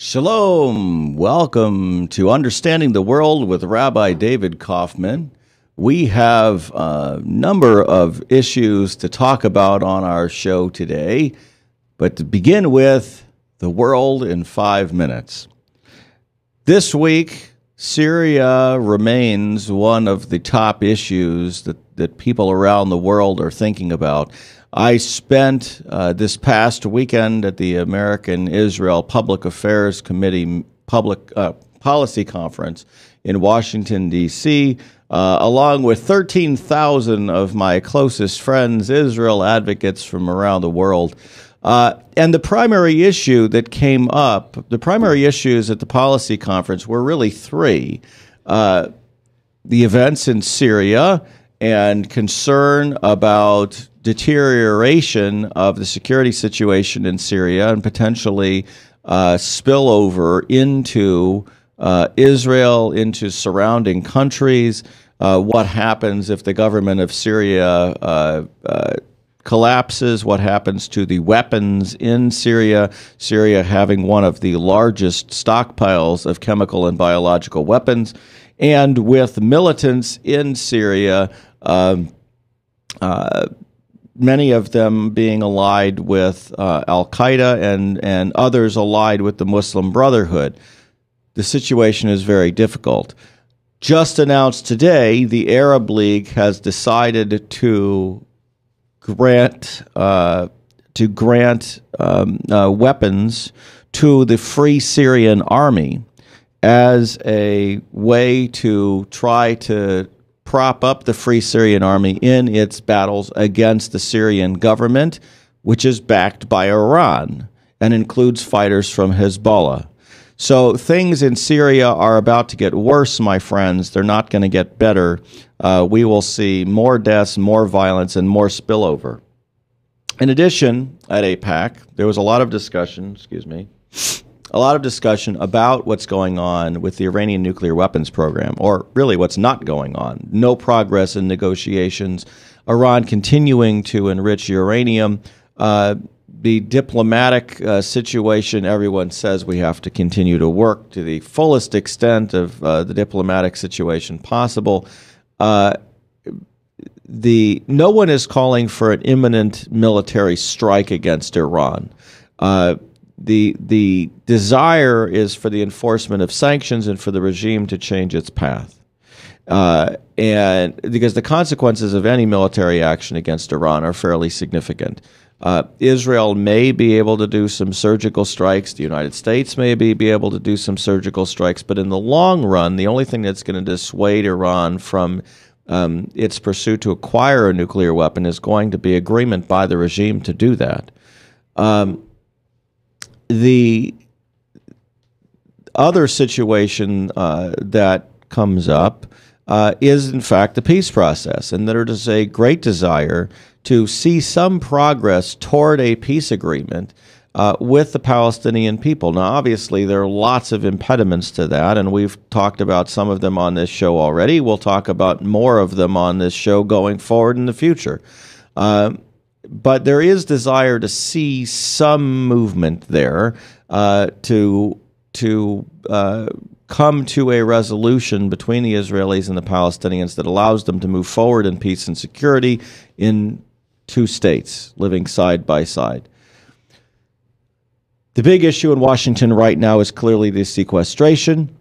Shalom. Welcome to Understanding the World with Rabbi David Kaufman. We have a number of issues to talk about on our show today, but to begin with, the world in 5 minutes. This week, Syria remains one of the top issues that people around the world are thinking about. I spent this past weekend at the American-Israel Public Affairs Committee Public Policy Conference in Washington, D.C., along with 13,000 of my closest friends, Israel advocates from around the world. And the primary issue that came up, the primary issues at the policy conference were really three. The events in Syria and concern about deterioration of the security situation in Syria and potentially spillover into Israel, into surrounding countries. What happens if the government of Syria collapses? What happens to the weapons in Syria? Syria having one of the largest stockpiles of chemical and biological weapons, and with militants in Syria, many of them being allied with Al-Qaeda and others allied with the Muslim Brotherhood. The situation is very difficult. Just announced today, the Arab League has decided to grant weapons to the Free Syrian Army as a way to try to prop up the Free Syrian Army in its battles against the Syrian government, which is backed by Iran and includes fighters from Hezbollah. So things in Syria are about to get worse, my friends. They're not going to get better. We will see more deaths, more violence, and more spillover. In addition, at AIPAC, there was a lot of discussion, about what's going on with the Iranian nuclear weapons program, or really what's not going on. No progress in negotiations. Iran continuing to enrich uranium. The diplomatic situation, everyone says we have to continue to work to the fullest extent of the diplomatic situation possible. No one is calling for an imminent military strike against Iran. The desire is for the enforcement of sanctions and for the regime to change its path. And because the consequences of any military action against Iran are fairly significant. Israel may be able to do some surgical strikes. The United States may be able to do some surgical strikes. But in the long run, the only thing that's going to dissuade Iran from its pursuit to acquire a nuclear weapon is going to be agreement by the regime to do that. The other situation that comes up is, in fact, the peace process, and there is a great desire to see some progress toward a peace agreement with the Palestinian people. Now, obviously, there are lots of impediments to that, and we've talked about some of them on this show already. We'll talk about more of them on this show going forward in the future. But there is desire to see some movement there to come to a resolution between the Israelis and the Palestinians that allows them to move forward in peace and security in two states living side by side. The big issue in Washington right now is clearly the sequestration.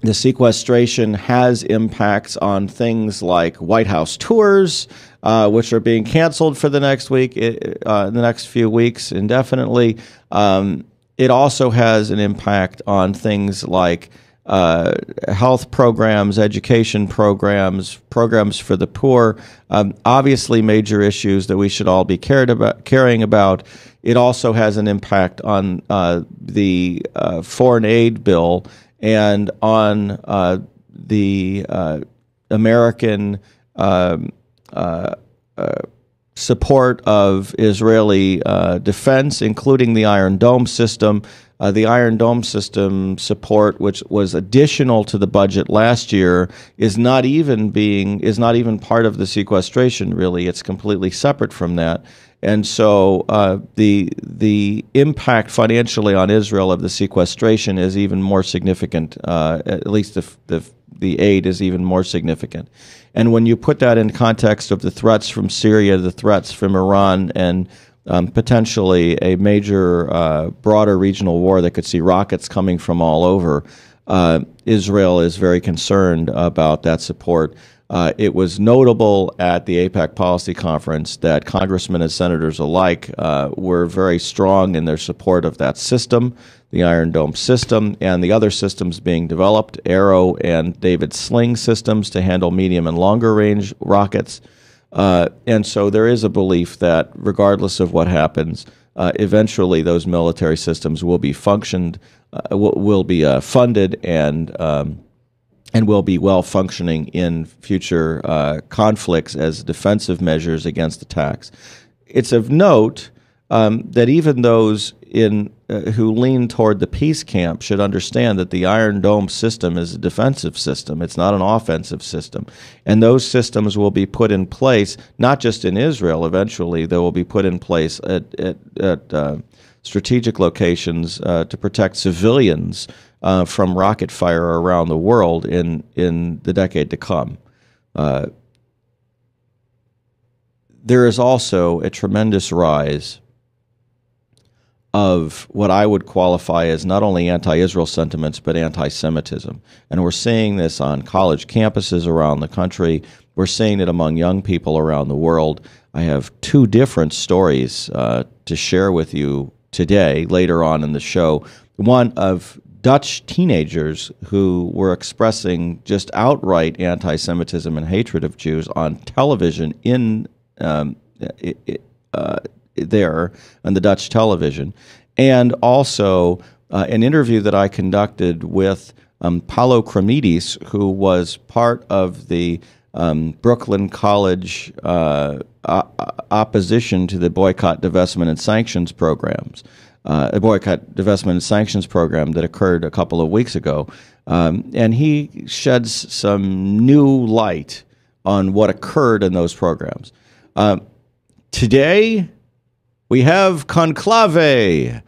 The sequestration has impacts on things like White House tours, which are being canceled for the next week, the next few weeks indefinitely. It also has an impact on things like health programs, education programs, programs for the poor. Obviously, major issues that we should all be caring about. It also has an impact on the foreign aid bill and on the American support of Israeli defense, including the Iron Dome system. The Iron Dome system support, which was additional to the budget last year, is not even part of the sequestration. Really, it's completely separate from that. And so the impact financially on Israel of the sequestration is even more significant. At least the aid is even more significant. And when you put that in context of the threats from Syria, the threats from Iran, and potentially a major, broader regional war that could see rockets coming from all over, Israel is very concerned about that support. It was notable at the AIPAC Policy Conference that congressmen and senators alike were very strong in their support of that system, the Iron Dome system, and the other systems being developed, Arrow and David Sling systems to handle medium and longer range rockets. And so there is a belief that regardless of what happens, eventually those military systems will be funded and will be well functioning in future conflicts as defensive measures against attacks. It's of note that even those who lean toward the peace camp should understand that the Iron Dome system is a defensive system. It's not an offensive system. And those systems will be put in place, not just in Israel eventually, they will be put in place at strategic locations to protect civilians from rocket fire around the world in the decade to come. There is also a tremendous rise of what I would qualify as not only anti-Israel sentiments, but anti-Semitism. And we're seeing this on college campuses around the country. We're seeing it among young people around the world. I have two different stories to share with you today, later on in the show. One of Dutch teenagers who were expressing just outright anti-Semitism and hatred of Jews on television there on the Dutch television, and also an interview that I conducted with Paulo Cremidis, who was part of the Brooklyn College opposition to the boycott, divestment, and sanctions programs. A boycott, divestment, and sanctions program that occurred a couple of weeks ago. And he sheds some new light on what occurred in those programs. Today, we have conclave.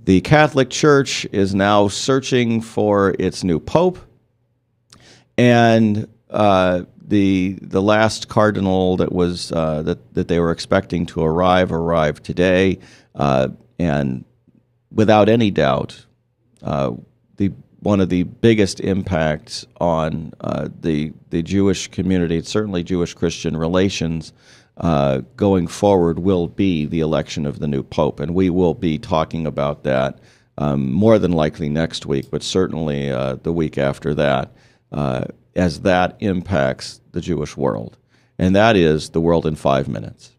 The Catholic Church is now searching for its new pope, and the last cardinal that was that they were expecting to arrived today, and without any doubt, one of the biggest impacts on the Jewish community, certainly Jewish-Christian relations, going forward will be the election of the new pope. And we will be talking about that more than likely next week, but certainly the week after that, as that impacts the Jewish world. And that is the world in 5 minutes.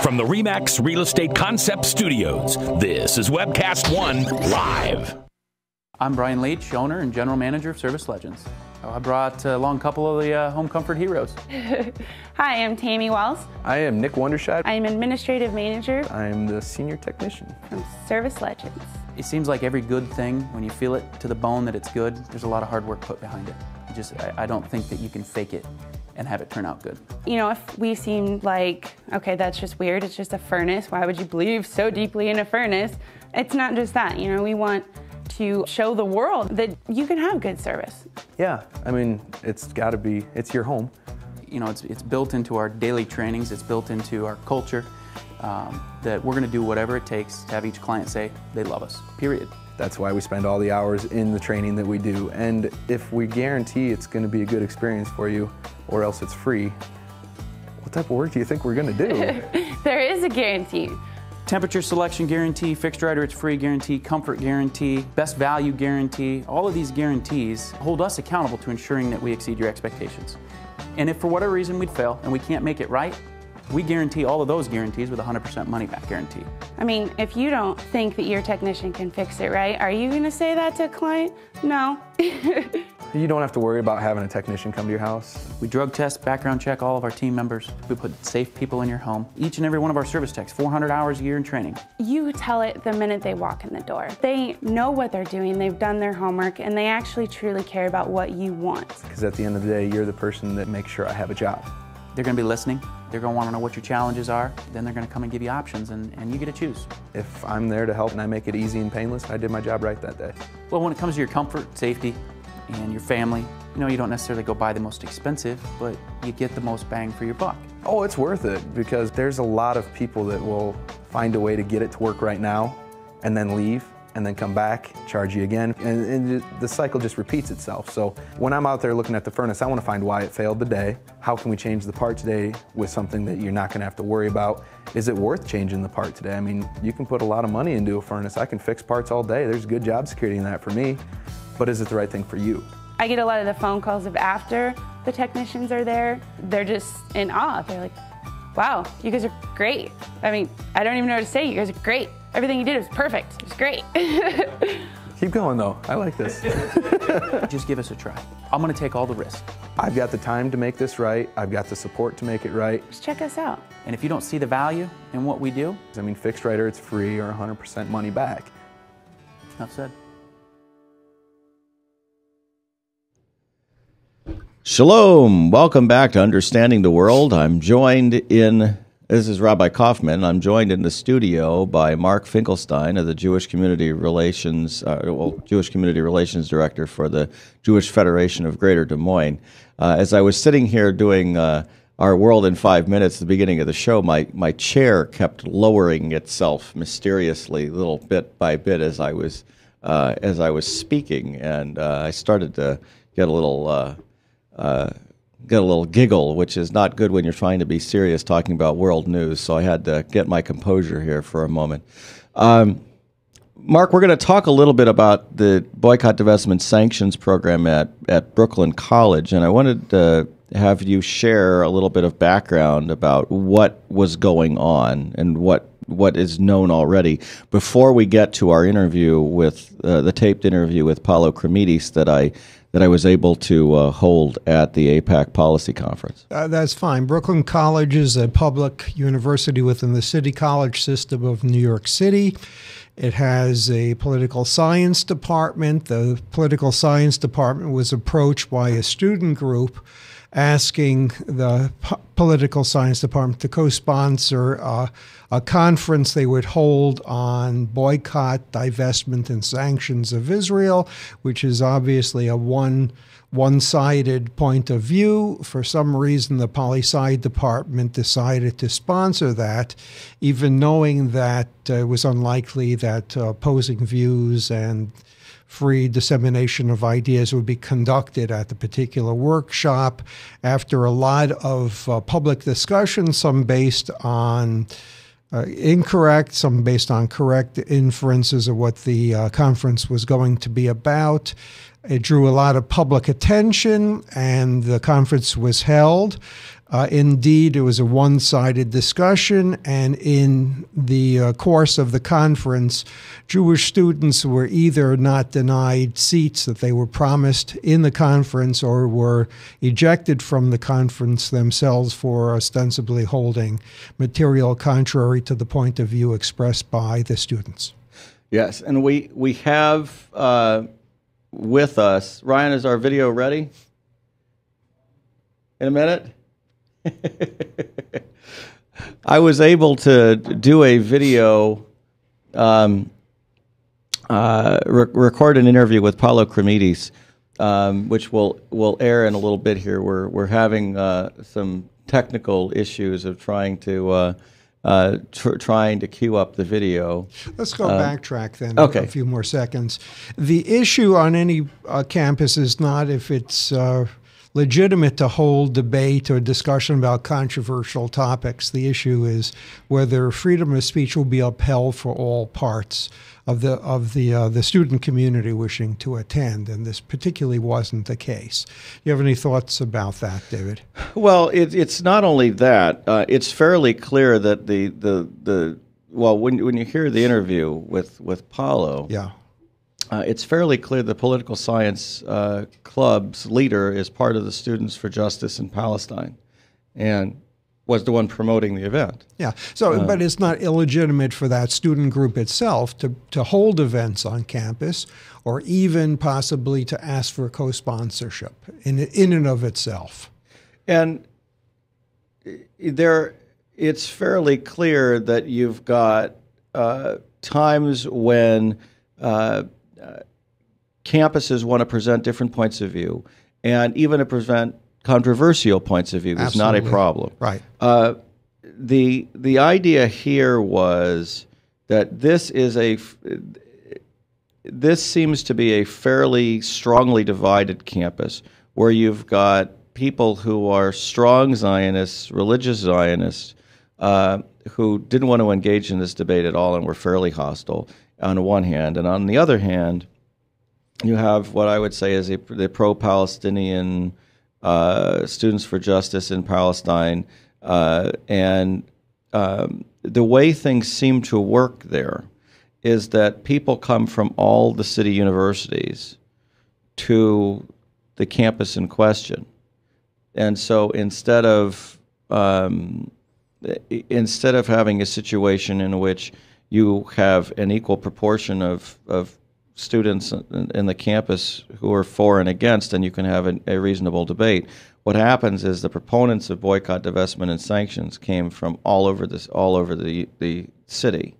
From the RE/MAX Real Estate Concept Studios, this is Webcast One Live. I'm Brian Leach, owner and general manager of Service Legends. I brought along a couple of the home comfort heroes. Hi, I'm Tammy Wells. I am Nick Wondershad. I'm administrative manager. I'm the senior technician from Service Legends. It seems like every good thing, when you feel it to the bone that it's good, there's a lot of hard work put behind it. I don't think that you can fake it and have it turn out good. You know, if we seem like, okay, that's just weird, it's just a furnace, why would you believe so deeply in a furnace? It's not just that, you know, we want to show the world that you can have good service. Yeah, I mean, it's got to be, it's your home. You know, it's built into our daily trainings, it's built into our culture, that we're going to do whatever it takes to have each client say they love us, period. That's why we spend all the hours in the training that we do. And if we guarantee it's going to be a good experience for you, or else it's free, what type of work do you think we're going to do? There is a guarantee. Temperature selection guarantee, fixed right or it's free guarantee, comfort guarantee, best value guarantee. All of these guarantees hold us accountable to ensuring that we exceed your expectations. And if for whatever reason we'd fail and we can't make it right, we guarantee all of those guarantees with a 100% money back guarantee. I mean, if you don't think that your technician can fix it right, are you going to say that to a client? No. You don't have to worry about having a technician come to your house. We drug test, background check all of our team members. We put safe people in your home. Each and every one of our service techs, 400 hours a year in training. You tell it the minute they walk in the door. They know what they're doing, they've done their homework, and they actually truly care about what you want. Because at the end of the day, you're the person that makes sure I have a job. They're going to be listening. They're going to want to know what your challenges are. Then they're going to come and give you options, and you get to choose. If I'm there to help and I make it easy and painless, I did my job right that day. Well, when it comes to your comfort, safety, and your family, you don't necessarily go buy the most expensive, but you get the most bang for your buck. Oh, it's worth it, because there's a lot of people that will find a way to get it to work right now and then leave and then come back, charge you again, and the cycle just repeats itself. So when I'm out there looking at the furnace, I want to find why it failed today. How can we change the part today with something that you're not going to have to worry about? Is it worth changing the part today? I mean, you can put a lot of money into a furnace. I can fix parts all day. There's good job security in that for me, but is it the right thing for you? I get a lot of the phone calls of after the technicians are there. They're just in awe. They're like, wow, you guys are great. I mean, I don't even know what to say. You guys are great. Everything you did was perfect. It was great. Keep going though, I like this. Just give us a try. I'm gonna take all the risk. I've got the time to make this right. I've got the support to make it right. Just check us out. And if you don't see the value in what we do, I mean, fixed right or it's free or 100% money back. enough said. Shalom. Welcome back to Understanding the World. This is Rabbi Kaufman. I'm joined in the studio by Mark Finkelstein of the Jewish Community Relations Director for the Jewish Federation of Greater Des Moines. As I was sitting here doing our World in 5 Minutes at the beginning of the show, my chair kept lowering itself mysteriously, little bit by bit, as I was speaking, and I started to get a little giggle, which is not good when you're trying to be serious talking about world news, so I had to get my composure here for a moment. Mark, we're going to talk a little bit about the boycott, divestment, sanctions program at Brooklyn College, and I wanted to have you share a little bit of background about what was going on and what is known already before we get to our interview with the taped interview with Paulo Kremides that I was able to hold at the AIPAC Policy Conference. That's fine. Brooklyn College is a public university within the City College system of New York City. It has a political science department. The political science department was approached by a student group asking the political science department to co-sponsor a conference they would hold on boycott, divestment, and sanctions of Israel, which is obviously a one-sided point of view. For some reason, the poli-sci department decided to sponsor that, even knowing that it was unlikely that opposing views and free dissemination of ideas would be conducted at the particular workshop. After a lot of public discussion, some based on incorrect, some based on correct inferences of what the conference was going to be about. It drew a lot of public attention, and the conference was held. Indeed, it was a one-sided discussion, and in the course of the conference, Jewish students were either not denied seats that they were promised in the conference or were ejected from the conference themselves for ostensibly holding material contrary to the point of view expressed by the students. Yes, and we have with us, Ryan, is our video ready? In a minute? I was able to do a video, record an interview with Paulo Kremides, which will air in a little bit here. We're having some technical issues of trying to queue up the video. Let's go backtrack then okay. A few more seconds. The issue on any campus is not if it's legitimate to hold debate or discussion about controversial topics. The issue is whether freedom of speech will be upheld for all parts of the student community wishing to attend, and this particularly wasn't the case. Do you have any thoughts about that, David? Well, it's not only that. It's fairly clear that when you hear the interview with Paulo, yeah, it's fairly clear the political science club's leader is part of the Students for Justice in Palestine, and was the one promoting the event. Yeah. So, but it's not illegitimate for that student group itself to hold events on campus, or even possibly to ask for co-sponsorship in and of itself. And it's fairly clear that you've got times when campuses want to present different points of view, and even to present controversial points of view is not a problem. Right. The idea here was that this seems to be a fairly strongly divided campus, where you've got people who are strong Zionists, religious Zionists, who didn't want to engage in this debate at all and were fairly hostile on the one hand, and on the other hand, you have what I would say is the pro-Palestinian Students for Justice in Palestine, and the way things seem to work there is that people come from all the city universities to the campus in question, and so instead of having a situation in which you have an equal proportion of students in the campus who are for and against, and you can have a reasonable debate. What happens is the proponents of boycott, divestment, and sanctions came from all over the city,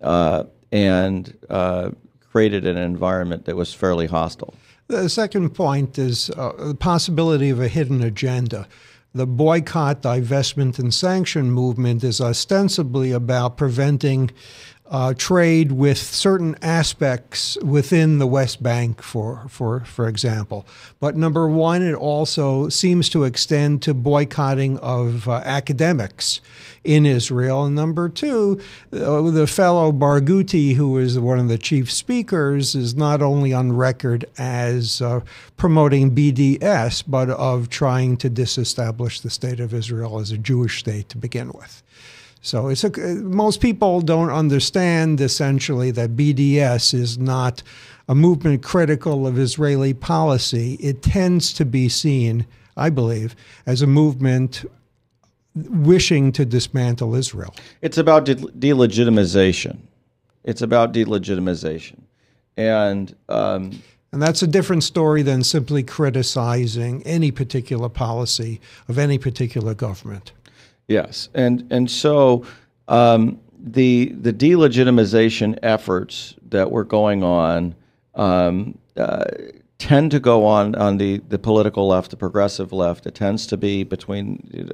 and created an environment that was fairly hostile. The second point is the possibility of a hidden agenda. The boycott, divestment, and sanction movement is ostensibly about preventing trade with certain aspects within the West Bank, for example. But number one, it also seems to extend to boycotting of academics in Israel. And number two, the fellow Barghouti, who is one of the chief speakers, is not only on record as promoting BDS, but of trying to disestablish the state of Israel as a Jewish state to begin with. So most people don't understand, essentially, that BDS is not a movement critical of Israeli policy. It tends to be seen, I believe, as a movement wishing to dismantle Israel. It's about delegitimization. It's about delegitimization. And that's a different story than simply criticizing any particular policy of any particular government. Yes, and so the delegitimization efforts that were going on tend to go on the political left, the progressive left. It tends to be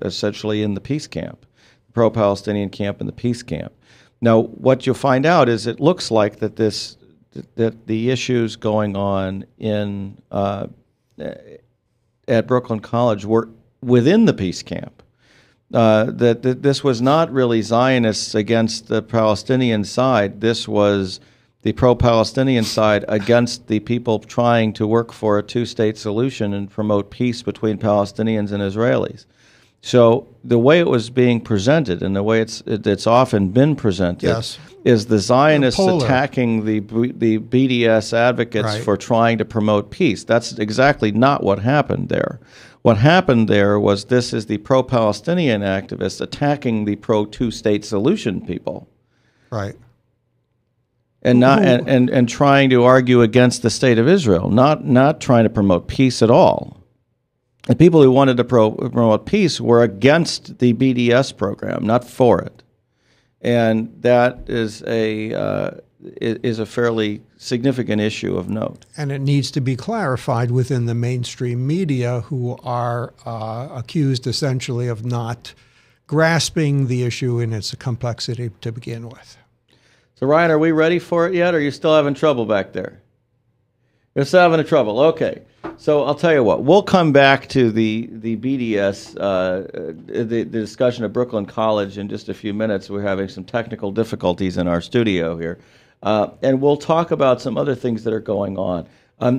essentially in the peace camp, the pro-Palestinian camp and the peace camp. Now, what you'll find out is it looks like that the issues going on at Brooklyn College were within the peace camp. That this was not really Zionists against the Palestinian side. This was the pro-Palestinian side against the people trying to work for a two-state solution and promote peace between Palestinians and Israelis. So the way it was being presented, and the way it's often been presented, yes, is the Zionists attacking the BDS advocates, right, for trying to promote peace. That's exactly not what happened there. What happened there was this is the pro-Palestinian activists attacking the pro-two-state solution people, right, and not and trying to argue against the state of Israel, not trying to promote peace at all. The people who wanted to promote peace were against the BDS program, not for it, and that is a fairly significant issue of note. And it needs to be clarified within the mainstream media, who are accused essentially of not grasping the issue in its complexity to begin with. So, Ryan, are we ready for it yet, or are you still having trouble back there? You're still having trouble. Okay. So I'll tell you what. We'll come back to the BDS, the discussion of Brooklyn College in just a few minutes. We're having some technical difficulties in our studio here. And we'll talk about some other things that are going on.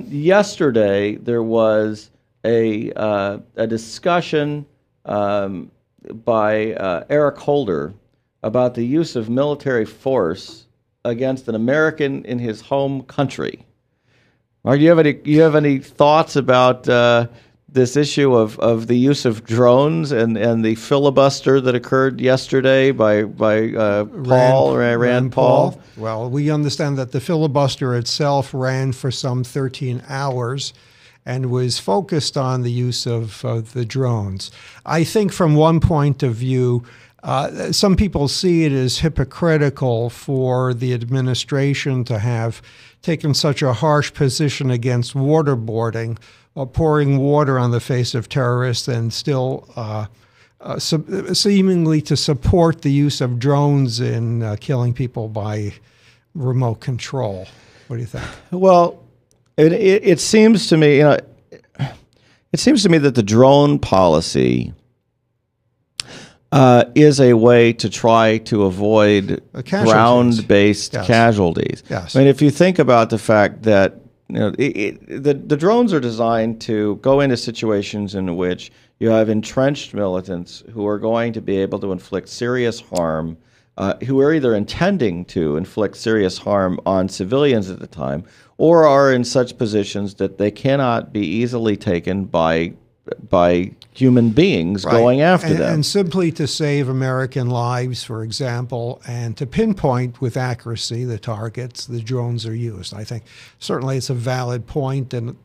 Yesterday, there was a discussion by Eric Holder about the use of military force against an American in his home country. Mark, you have any thoughts about this issue of the use of drones and the filibuster that occurred yesterday by Rand Paul? Well, we understand that the filibuster itself ran for some 13 hours and was focused on the use of the drones. I think from one point of view, some people see it as hypocritical for the administration to have taken such a harsh position against waterboarding, or pouring water on the face of terrorists, and still seemingly to support the use of drones in killing people by remote control. What do you think? Well, it seems to me, it seems to me that the drone policy is a way to try to avoid ground-based casualties. Yes. I mean, if you think about the fact that the drones are designed to go into situations in which you have entrenched militants who are going to be able to inflict serious harm, who are either intending to inflict serious harm on civilians at the time, or are in such positions that they cannot be easily taken by human beings going after them. And simply to save American lives, for example, and to pinpoint with accuracy the targets, the drones are used. I think certainly it's a valid point, and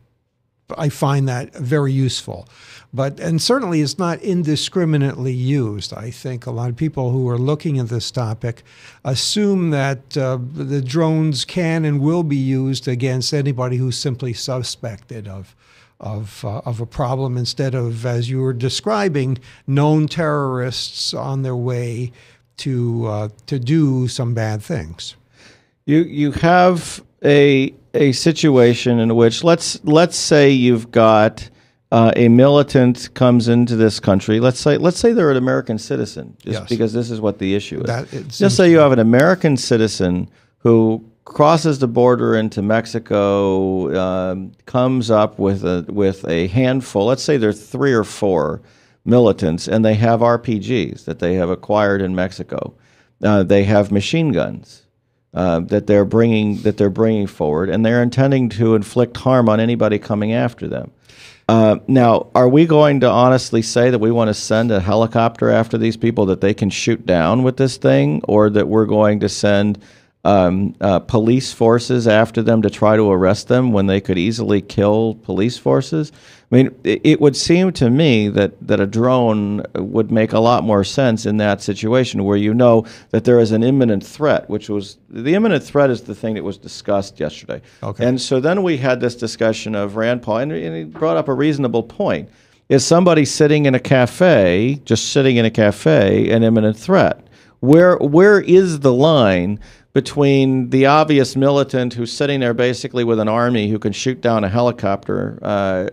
I find that very useful. And certainly it's not indiscriminately used. I think a lot of people who are looking at this topic assume that the drones can and will be used against anybody who's simply suspected of a problem, instead of, as you were describing, known terrorists on their way to do some bad things. You have a situation in which let's say you've got a militant comes into this country. Let's say they're an American citizen, just because this is what the issue is. Just say you have an American citizen who crosses the border into Mexico, comes up with a handful. Let's say there are 3 or 4 militants, and they have RPGs that they have acquired in Mexico. They have machine guns that they're bringing forward, and they're intending to inflict harm on anybody coming after them. Now, are we going to honestly say that we want to send a helicopter after these people that they can shoot down with this thing, or that we're going to send police forces after them to try to arrest them when they could easily kill police forces? I mean, it would seem to me that a drone would make a lot more sense in that situation, where you know that there is an imminent threat, which was the imminent threat is the thing that was discussed yesterday. Okay. And so then we had this discussion of Rand Paul, and he brought up a reasonable point. Is somebody sitting in a cafe, just sitting in a cafe, an imminent threat? Where is the line between the obvious militant who's sitting there basically with an army who can shoot down a helicopter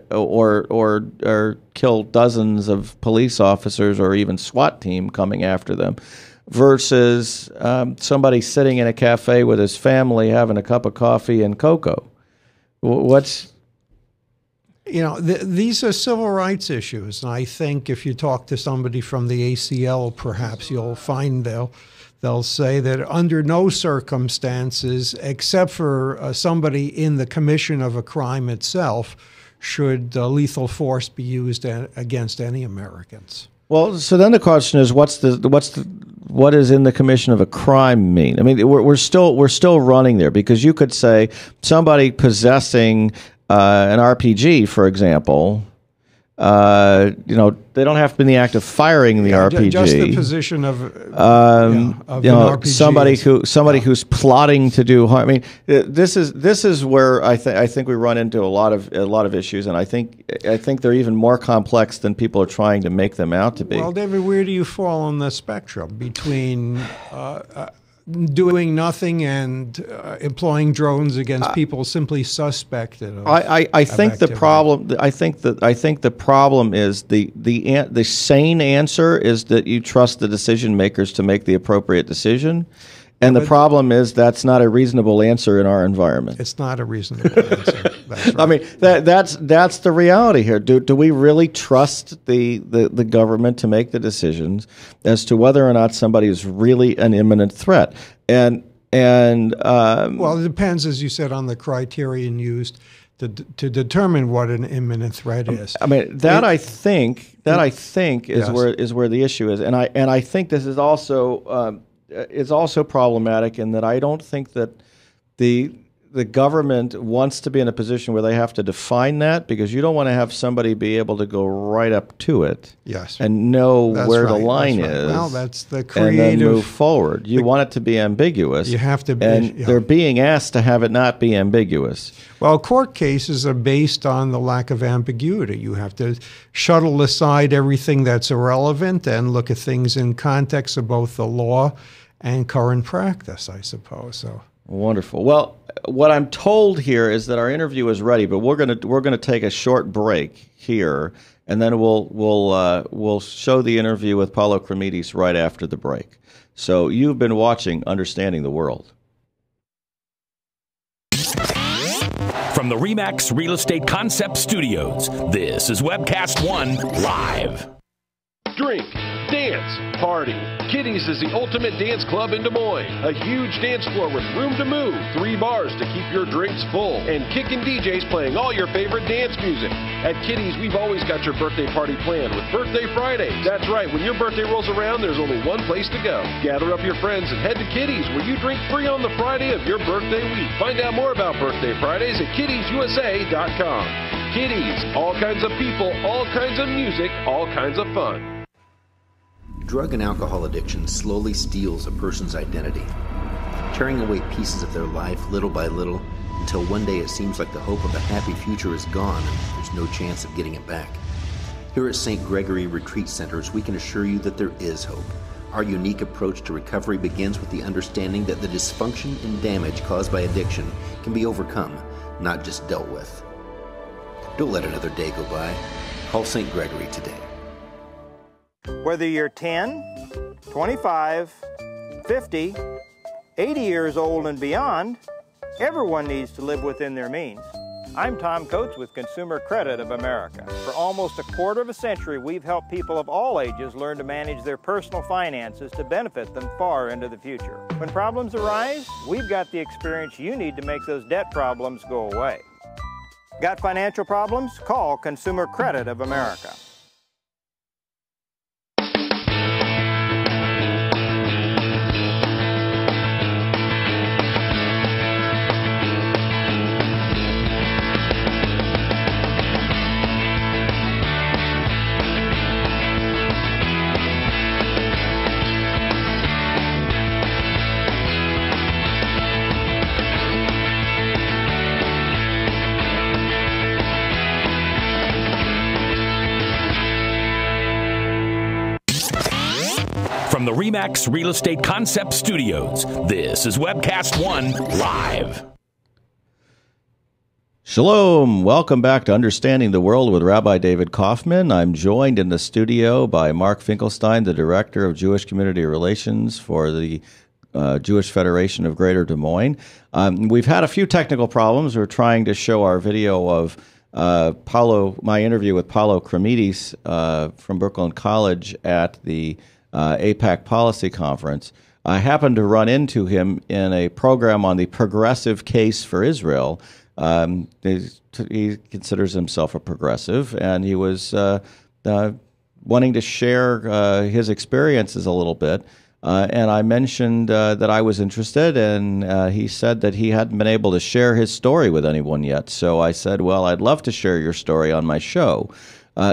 or kill dozens of police officers or even SWAT team coming after them, versus somebody sitting in a cafe with his family having a cup of coffee and cocoa? These are civil rights issues, and I think if you talk to somebody from the ACL, perhaps you'll find they'll say that under no circumstances, except for somebody in the commission of a crime itself, should lethal force be used against any Americans. Well, so then the question is, what is in the commission of a crime mean? I mean, we're still running there, because you could say somebody possessing an RPG, for example. They don't have to be in the act of firing the RPG. Just the position of an RPG. Somebody who's plotting to do harm. I mean, this is where I think we run into a lot of issues, and I think they're even more complex than people are trying to make them out to be. Well, David, where do you fall on the spectrum between doing nothing and employing drones against people simply suspected of I think the problem. I think the problem is the sane answer is that you trust the decision makers to make the appropriate decision. And the problem is that's not a reasonable answer in our environment. It's not a reasonable answer. That's right. I mean, that's the reality here. Do we really trust the government to make the decisions as to whether or not somebody is really an imminent threat? Well, it depends, as you said, on the criterion used to determine what an imminent threat is. I mean, I think is yes. where the issue is, and I think this is also problematic in that I don't think that the government wants to be in a position where they have to define that, because you don't want to have somebody be able to go right up to it, yes, and know that's where right, the line that's right. is. Well, that's the creative. And then move forward. You want it to be ambiguous. You have to be, and yeah. they're being asked to have it not be ambiguous. Well, court cases are based on the lack of ambiguity. You have to shuttle aside everything that's irrelevant and look at things in context of both the law and current practice, I suppose. So wonderful. Well, what I'm told here is that our interview is ready, but we're gonna take a short break here, and then we'll show the interview with Paulo Kremides right after the break. So you've been watching Understanding the World. From the RE/MAX Real Estate Concept Studios, this is Webcast One Live. Drink, dance, party. Kitty's is the ultimate dance club in Des Moines. A huge dance floor with room to move, 3 bars to keep your drinks full, and kickin' DJs playing all your favorite dance music. At Kitty's, we've always got your birthday party planned with Birthday Fridays. That's right, when your birthday rolls around, there's only one place to go. Gather up your friends and head to Kitty's, where you drink free on the Friday of your birthday week. Find out more about Birthday Fridays at kittiesusa.com. Kitty's, all kinds of people, all kinds of music, all kinds of fun. Drug and alcohol addiction slowly steals a person's identity, tearing away pieces of their life little by little, until one day it seems like the hope of a happy future is gone and there's no chance of getting it back. Here at St. Gregory Retreat Centers, we can assure you that there is hope. Our unique approach to recovery begins with the understanding that the dysfunction and damage caused by addiction can be overcome, not just dealt with. Don't let another day go by. Call St. Gregory today. Whether you're 10, 25, 50, 80 years old and beyond, everyone needs to live within their means. I'm Tom Coates with Consumer Credit of America. For almost a quarter of a century, we've helped people of all ages learn to manage their personal finances to benefit them far into the future. When problems arise, we've got the experience you need to make those debt problems go away. Got financial problems? Call Consumer Credit of America. From the RE/MAX Real Estate Concept Studios, this is Webcast One Live. Shalom. Welcome back to Understanding the World with Rabbi David Kaufman. I'm joined in the studio by Mark Finkelstein, the Director of Jewish Community Relations for the Jewish Federation of Greater Des Moines. We've had a few technical problems. We're trying to show our video of my interview with Paulo Kremides from Brooklyn College at the AIPAC Policy Conference. I happened to run into him in a program on the progressive case for Israel. He considers himself a progressive, and he was wanting to share his experiences a little bit. And I mentioned that I was interested, and he said that he hadn't been able to share his story with anyone yet. So I said, well, I'd love to share your story on my show.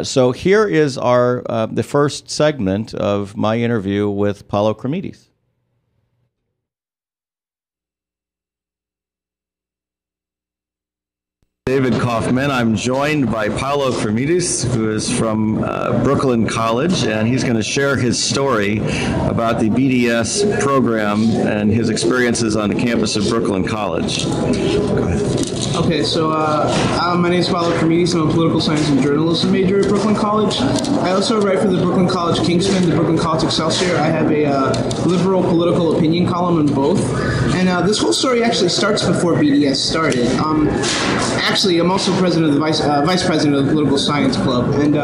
So here is the first segment of my interview with Paulo Kremides. David Kaufman. I'm joined by Paulo Kremides, who is from Brooklyn College, and he's going to share his story about the BDS program and his experiences on the campus of Brooklyn College. Okay, so my name is Paulo Kremides. I'm a political science and journalism major at Brooklyn College. I also write for the Brooklyn College Kingsman, the Brooklyn College Excelsior. I have a liberal political opinion column in both. And this whole story actually starts before BDS started. actually, I'm also president of the vice president of the Political Science Club. And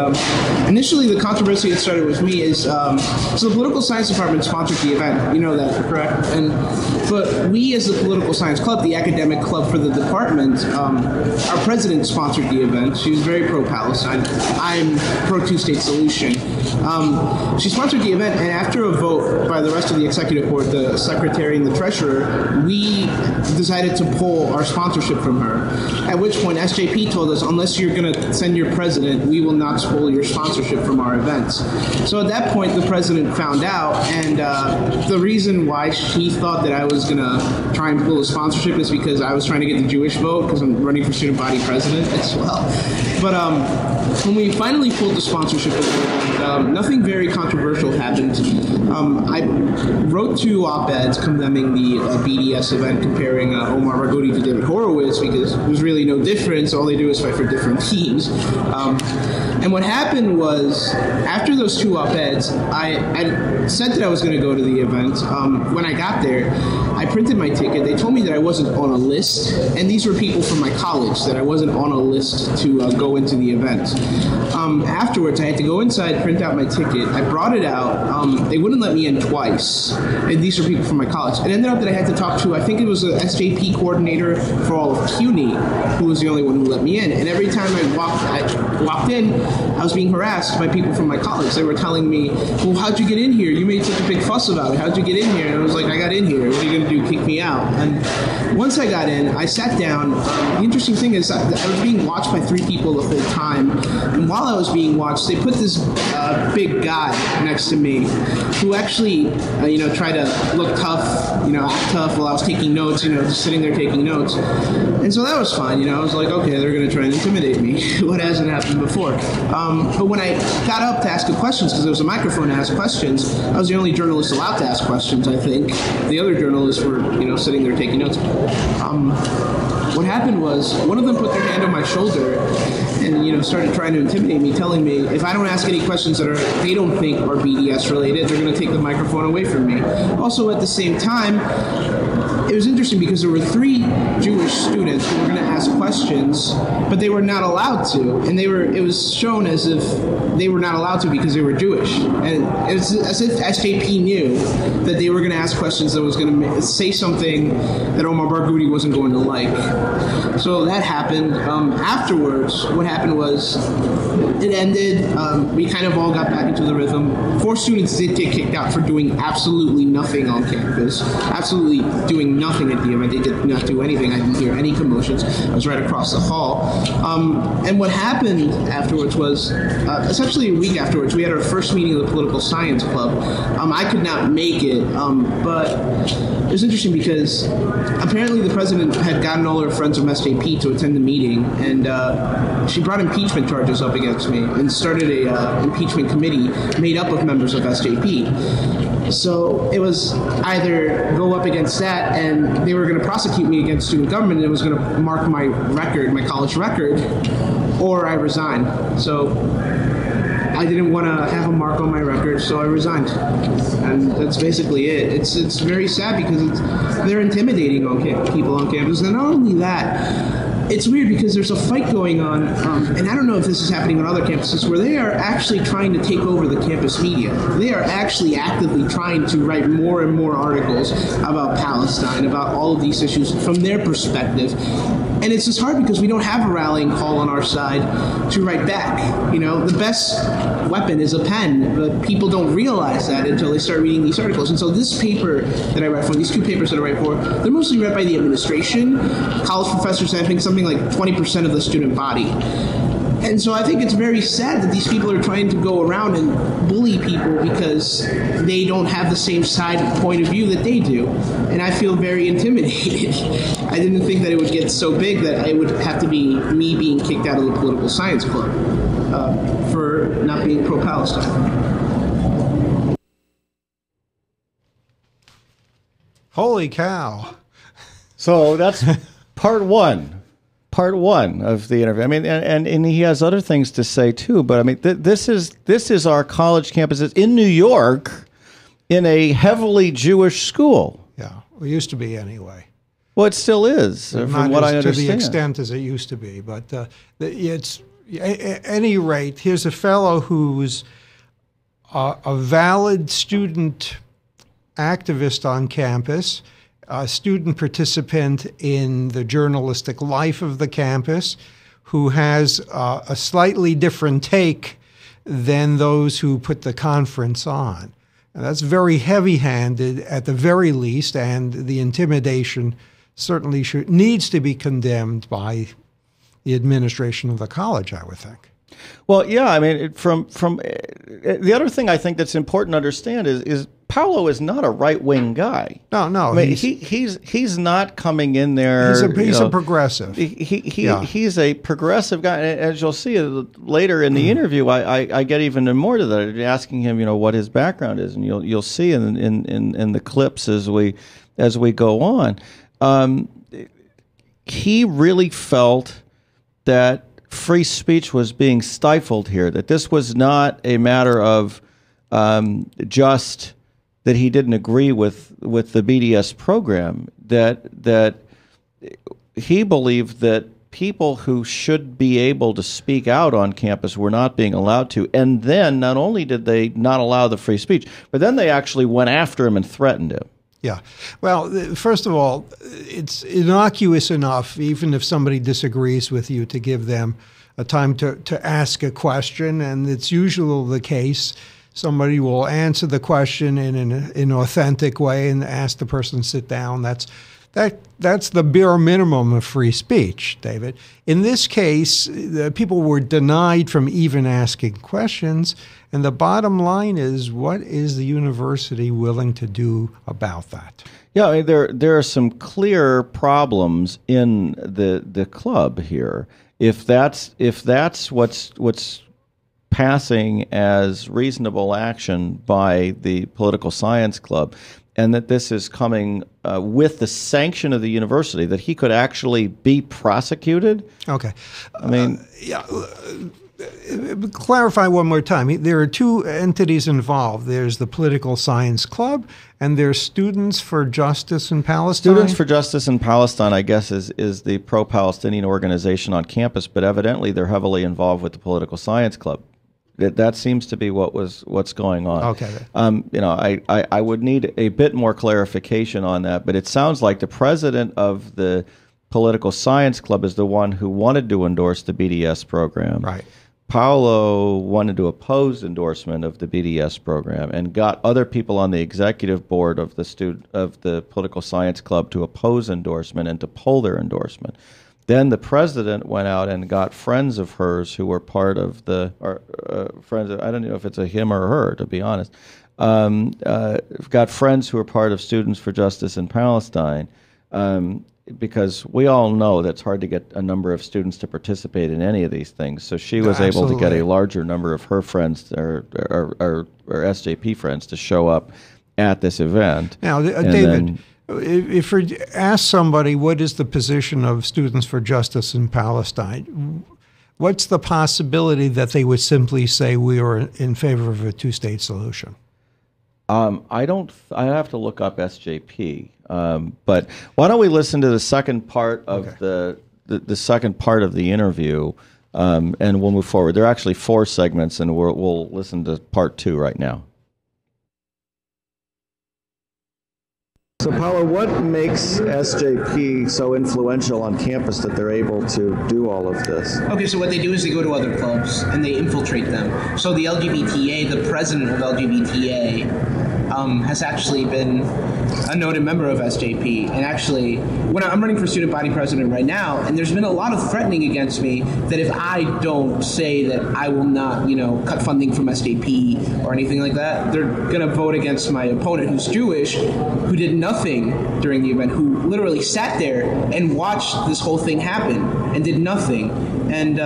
initially, the controversy that started with me is, so the Political Science Department sponsored the event. You know that, correct? But we, as the Political Science Club, the academic club for the department, our president sponsored the event. She was very pro-Palestine. I'm pro-two-state solution. She sponsored the event, and after a vote by the rest of the executive board, the secretary and the treasurer, we decided to pull our sponsorship from her. At which point, SJP told us, unless you're going to send your president, we will not pull your sponsorship from our events. So at that point, the president found out, and the reason why she thought that I was going to try and pull the sponsorship is because I was trying to get the Jewish vote, because I'm running for student body president as well. But when we finally pulled the sponsorship of the event, nothing very controversial happened. I wrote 2 op-eds condemning the BDS event, comparing Omar Barghouti to David Horowitz, because there's really no difference. All they do is fight for different teams. And what happened was, after those 2 op-eds, I said that I was going to go to the event. When I got there, I printed my ticket. They told me that I wasn't on a list, and these were people from my college, that I wasn't on a list to go into the event. Afterwards, I had to go inside, print out my ticket. I brought it out. They wouldn't let me in twice, and these were people from my college. It ended up that I had to talk to, I think it was the SJP coordinator for all of CUNY, who was the only one who let me in. And every time I walked in, I was being harassed by people from my college. They were telling me, well, how'd you get in here? You made such a big fuss about it. How'd you get in here? And I was like, I got in here. What are you going to do, kick me out? And once I got in, I sat down. The interesting thing is I was being watched by 3 people the whole time. And while I was being watched, they put this big guy next to me who actually, tried to look tough, act tough while I was taking notes, just sitting there taking notes. And so that was fine. I was like, okay, they're going to try and intimidate me. What hasn't happened before? But when I got up to ask questions, because there was a microphone to ask questions, I was the only journalist allowed to ask questions, I think. The other journalists were, sitting there taking notes. What happened was, one of them put their hand on my shoulder and, started trying to intimidate me, telling me if I don't ask any questions that they don't think are BDS related, they're going to take the microphone away from me. Also, at the same time, it was interesting because there were 3 Jewish students who were going to ask questions, but they were not allowed to, and it was shown as if they were not allowed to because they were Jewish, and it was as if SJP knew that they were going to ask questions that was going to say something that Omar Barghouti wasn't going to like. So that happened. Afterwards, what happened was it ended. We kind of all got back into the rhythm. 4 students did get kicked out for doing absolutely nothing on campus, absolutely doing nothing at the event. They did not do anything. I didn't hear any commotions. I was right across the hall. And what happened afterwards was, essentially a week afterwards, we had our first meeting of the Political Science Club. I could not make it, but it was interesting because apparently the president had gotten all her friends from SJP to attend the meeting, and she brought impeachment charges up against me and started a impeachment committee made up of members of SJP. So it was either go up against that, and they were going to prosecute me against student government, and it was going to mark my record, my college record, or I resigned. So I didn't want to have a mark on my record, so I resigned. And that's basically it. It's very sad because they're intimidating on people on campus. And not only that, it's weird because there's a fight going on, and I don't know if this is happening on other campuses, where they are actually trying to take over the campus media. They are actually actively trying to write more and more articles about Palestine, about all of these issues from their perspective. And it's just hard because we don't have a rallying call on our side to write back. The best weapon is a pen, but people don't realize that until they start reading these articles. And so this paper that I write for, these 2 papers that I write for, they're mostly read by the administration, college professors, and I think something like 20% of the student body. And so I think it's very sad that these people are trying to go around and bully people because they don't have the same side point of view that they do. And I feel very intimidated. I didn't think that it would get so big that it would have to be me being kicked out of the Political Science Club for not being pro-Palestine. Holy cow. So that's part one of the interview. I mean, and he has other things to say too. But I mean, this is our college campus. It's in New York, in a heavily Jewish school. Yeah, we used to be anyway. Well, it still is, from what I understand. To the extent as it used to be. But at any rate, here's a fellow who's a valid student activist on campus, a student participant in the journalistic life of the campus, who has a slightly different take than those who put the conference on. And that's very heavy-handed at the very least, and the intimidation certainly needs to be condemned by the administration of the college, I would think. Well, yeah, I mean, from the other thing I think that's important to understand is Paulo is not a right-wing guy. No. I mean, he's not coming in there. He's a progressive. He's a progressive guy. As you'll see later in the interview, I get even more to that, asking him, what his background is, and you'll see in the clips as we go on. He really felt that free speech was being stifled here, that this was not a matter of just that he didn't agree with the BDS program, that he believed that people who should be able to speak out on campus were not being allowed to. And then not only did they not allow the free speech, but then they actually went after him and threatened him. Yeah. Well, first of all, it's innocuous enough, even if somebody disagrees with you, to give them a time to ask a question. And it's usually the case. Somebody will answer the question in an authentic way and ask the person to sit down. That's the bare minimum of free speech, David. In this case, the people were denied from even asking questions. And the bottom line is, what is the university willing to do about that? Yeah, I mean, there are some clear problems in the club here. If that's what's passing as reasonable action by the political science club, and that this is coming with the sanction of the university, that he could actually be prosecuted. Okay. I mean, clarify one more time. There are two entities involved. There's the Political Science Club, and there's Students for Justice in Palestine. Students for Justice in Palestine, I guess, is the pro-Palestinian organization on campus, but evidently they're heavily involved with the Political Science Club. That seems to be what's going on. Okay. I would need a bit more clarification on that, but it sounds like the president of the Political Science Club is the one who wanted to endorse the BDS program. Right. Paulo wanted to oppose endorsement of the BDS program and got other people on the executive board of the Political Science Club to oppose endorsement and to pull their endorsement. Then the president went out and got friends of hers who were part of friends. I don't know if it's a him or her, to be honest. Got friends who were part of Students for Justice in Palestine, because we all know that it's hard to get a number of students to participate in any of these things. So she was able to get a larger number of her friends or SJP friends to show up at this event. Now, David, if we ask somebody what is the position of Students for Justice in Palestine, what's the possibility that they would simply say we are in favor of a two-state solution? I have to look up SJP. But why don't we listen to the second part of the second part of the interview, and we'll move forward. There are actually 4 segments, and we'll listen to part 2 right now. So, Paulo, what makes SJP so influential on campus that they're able to do all of this? Okay, so what they do is they go to other clubs and they infiltrate them. So the LGBTA, the president of LGBTA, has actually been a noted member of SJP. And actually, when I'm running for student body president right now, and there's been a lot of threatening against me that if I don't say that I will not, cut funding from SJP or anything like that, they're going to vote against my opponent who's Jewish, who did nothing during the event, who literally sat there and watched this whole thing happen and did nothing. And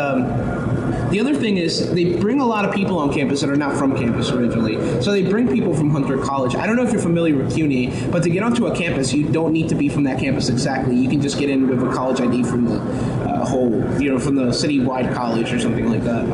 the other thing is they bring a lot of people on campus that are not from campus originally. So they bring people from Hunter College. I don't know if you're familiar with CUNY, but to get onto a campus, you don't need to be from that campus exactly. You can just get in with a college ID from the a whole, from the citywide college or something like that.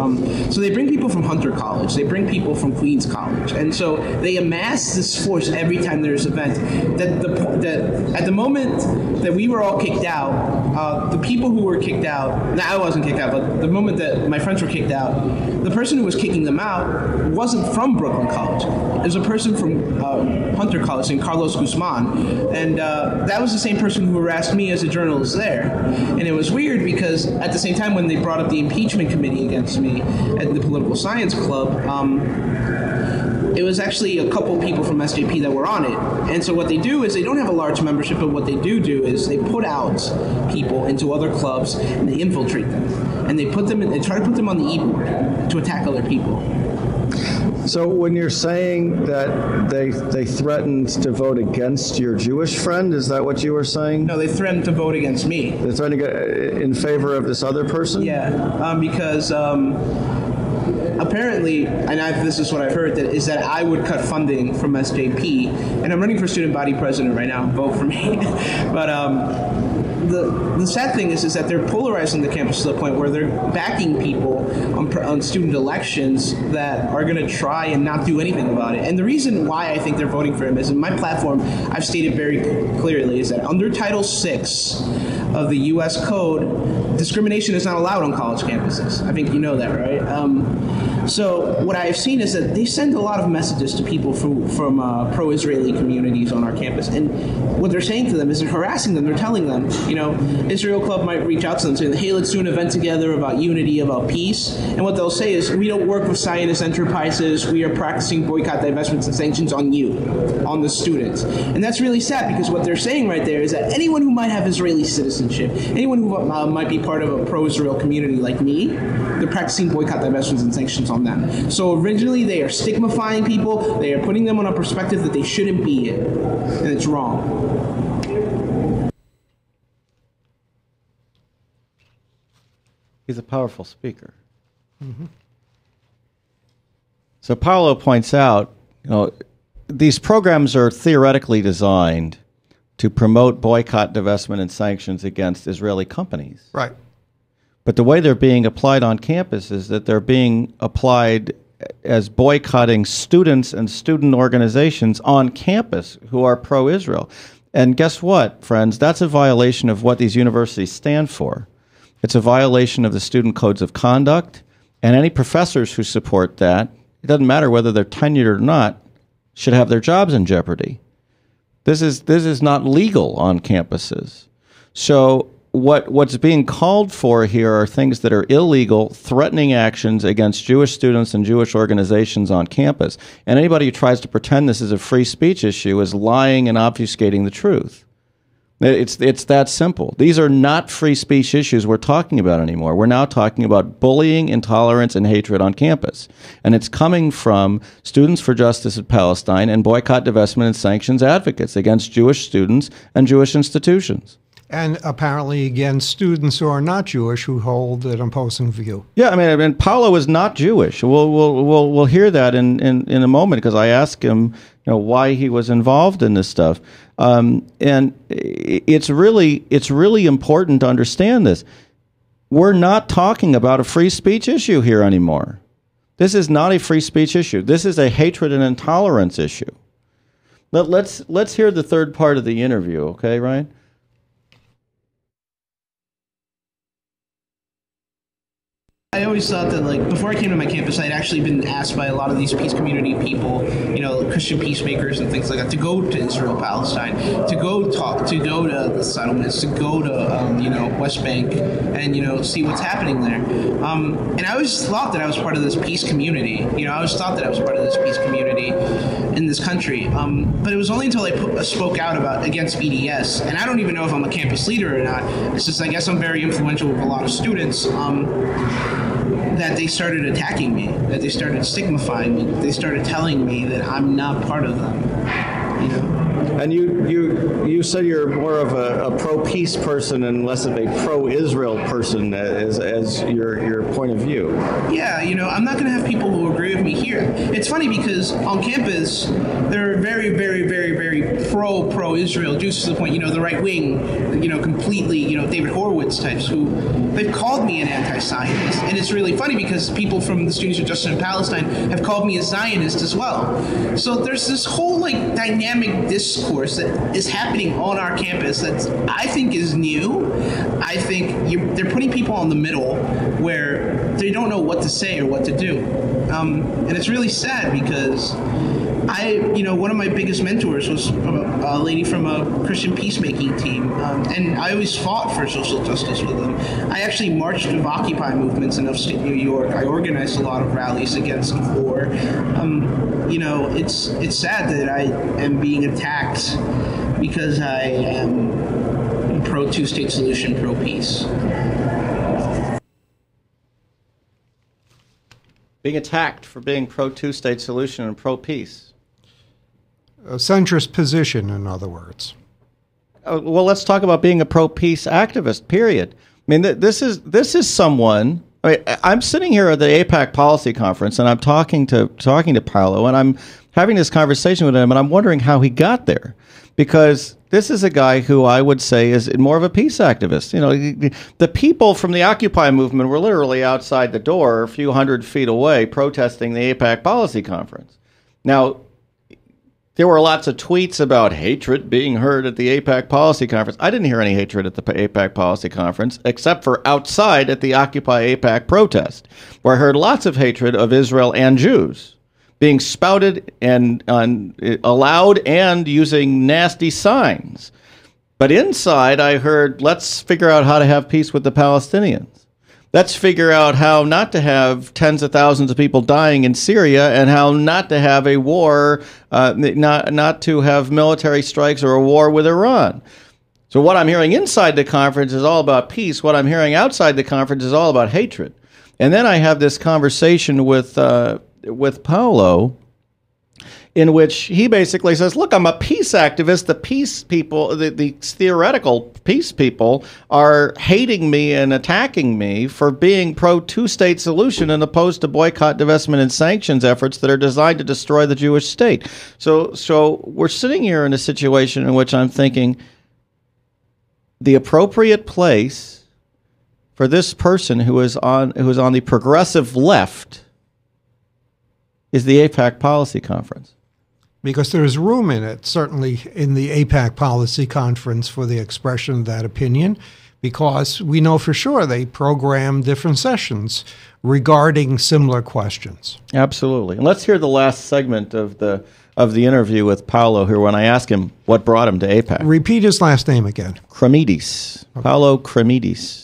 So they bring people from Hunter College, they bring people from Queens College, and so they amass this force every time there's an event. That at the moment that we were all kicked out, the people who were kicked out, I wasn't kicked out, but the moment that my friends were kicked out, the person who was kicking them out wasn't from Brooklyn College. It was a person from Hunter College named Carlos Guzman, and that was the same person who harassed me as a journalist there. And it was weird because at the same time when they brought up the impeachment committee against me at the Political Science Club, it was actually a couple people from SJP that were on it. And so what they do is they don't have a large membership, but what they do is they put out people into other clubs and they infiltrate them. And they try to put them on the e-board to attack other people. So when you're saying that they threatened to vote against your Jewish friend, is that what you were saying? No, they threatened to vote against me. They threatened to go in favor of this other person? Yeah, because apparently, and this is what I've heard, is that I would cut funding from SJP, and I'm running for student body president right now. Vote for me. But the sad thing is that they're polarizing the campus to the point where they're backing people on student elections that are going to try and not do anything about it. And the reason why I think they're voting for him is in my platform, I've stated very clearly, is that under Title VI of the U.S. Code, discrimination is not allowed on college campuses. I think you know that, right? So what I've seen is that they send a lot of messages to people from pro-Israeli communities on our campus. And what they're saying to them is they're harassing them. They're telling them, Israel Club might reach out to them saying, hey, let's do an event together about unity, about peace. And what they'll say is, we don't work with Zionist enterprises. We are practicing boycott, divestments, and sanctions on you, on the students. And that's really sad because what they're saying right there is that anyone who might have Israeli citizenship, anyone who might be part of a pro-Israel community like me, they're practicing boycott, divestments, and sanctions on them. So originally they are stigmatizing people. They are putting them on a perspective that they shouldn't be in. And it's wrong. He's a powerful speaker. Mm-hmm. So Paolo points out, these programs are theoretically designed to promote boycott, divestment, and sanctions against Israeli companies. Right. But the way they're being applied on campus is that they're being applied as boycotting students and student organizations on campus who are pro-Israel. And guess what, friends? That's a violation of what these universities stand for. It's a violation of the student codes of conduct, and any professors who support that, it doesn't matter whether they're tenured or not, should have their jobs in jeopardy. This is not legal on campuses. So what's being called for here are things that are illegal, threatening actions against Jewish students and Jewish organizations on campus. And anybody who tries to pretend this is a free speech issue is lying and obfuscating the truth. It's that simple. These are not free speech issues we're talking about anymore. We're now talking about bullying, intolerance, and hatred on campus. And it's coming from Students for Justice in Palestine and boycott, divestment, and sanctions advocates against Jewish students and Jewish institutions. And apparently against students who are not Jewish who hold an opposing view. Yeah, I mean Paolo is not Jewish. We'll hear that in a moment because I asked him, why he was involved in this stuff. And it's really important to understand this. We're not talking about a free speech issue here anymore. This is not a free speech issue. This is a hatred and intolerance issue. Let's hear the third part of the interview, okay, Ryan? I always thought that, before I came to my campus, I'd actually been asked by a lot of these peace community people, Christian peacemakers and things like that, to go to Israel, Palestine, to go to the settlements, to go to, West Bank and, see what's happening there. And I always thought that I was part of this peace community. I always thought that I was part of this peace community in this country. But it was only until I spoke out against BDS, and I don't even know if I'm a campus leader or not. It's just, I guess I'm very influential with a lot of students. That they started attacking me, that they started stigmatizing me, they started telling me that I'm not part of them, And you said you're more of a pro-peace person and less of a pro-Israel person as your point of view. Yeah, I'm not going to have people who agree with me here. It's funny because on campus, there are very, very, very, very pro-Israel Jews to the point, the right wing, completely, David Horowitz types who they've called me an anti-Zionist. And it's really funny because people from the Students for Justice in Palestine have called me a Zionist as well. So there's this whole dynamic discourse that is happening on our campus that I think is new. I think they're putting people in the middle where they don't know what to say or what to do. And it's really sad because one of my biggest mentors was a lady from a Christian peacemaking team, and I always fought for social justice with them. I actually marched with Occupy movements in upstate New York. I organized a lot of rallies against war. It's sad that I am being attacked because I am pro two-state solution, pro peace. Being attacked for being pro two-state solution and pro peace. A centrist position, in other words. Well, let's talk about being a pro-peace activist, period. I mean, this is someone. I'm sitting here at the AIPAC policy conference, and I'm talking to Paolo, and I'm having this conversation with him, and I'm wondering how he got there, because this is a guy who I would say is more of a peace activist. The people from the Occupy movement were literally outside the door, a few hundred feet away, protesting the AIPAC policy conference. Now, there were lots of tweets about hatred being heard at the AIPAC policy conference. I didn't hear any hatred at the AIPAC policy conference, except for outside at the Occupy AIPAC protest, where I heard lots of hatred of Israel and Jews being spouted and allowed and using nasty signs. But inside, I heard, let's figure out how to have peace with the Palestinians. Let's figure out how not to have tens of thousands of people dying in Syria, and how not to have a war, not to have military strikes or a war with Iran. So what I'm hearing inside the conference is all about peace. What I'm hearing outside the conference is all about hatred. And then I have this conversation with Paolo, in which he basically says, look, I'm a peace activist. The peace people, the theoretical peace people, are hating me and attacking me for being pro two-state solution and opposed to boycott, divestment, and sanctions efforts that are designed to destroy the Jewish state. So we're sitting here in a situation in which I'm thinking the appropriate place for this person who is on the progressive left is the AIPAC policy conference. Because there's room in it, certainly in the AIPAC policy conference, for the expression of that opinion, because we know for sure they program different sessions regarding similar questions. Absolutely. And let's hear the last segment of the interview with Paolo here when I ask him what brought him to AIPAC. Repeat his last name again. Kremidis. Okay. Paolo Kremidis.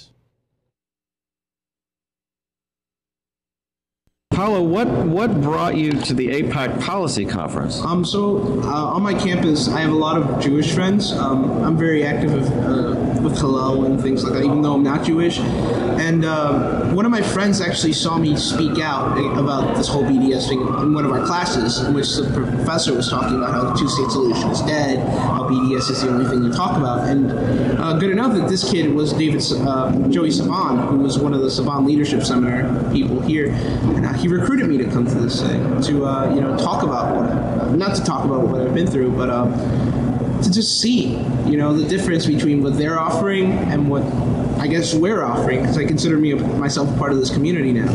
Paolo, what brought you to the AIPAC policy conference? On my campus, I have a lot of Jewish friends. I'm very active with Hillel and things like that, even though I'm not Jewish. And one of my friends actually saw me speak out about this whole BDS thing in one of our classes, in which the professor was talking about how the two-state solution is dead, how BDS is the only thing to talk about. And good enough that this kid was Joey Saban, who was one of the Saban Leadership Seminar people here. And he recruited me to come to this thing to talk about not to talk about what I've been through, but to just see the difference between what they're offering and what I guess we're offering, because I consider myself a part of this community now.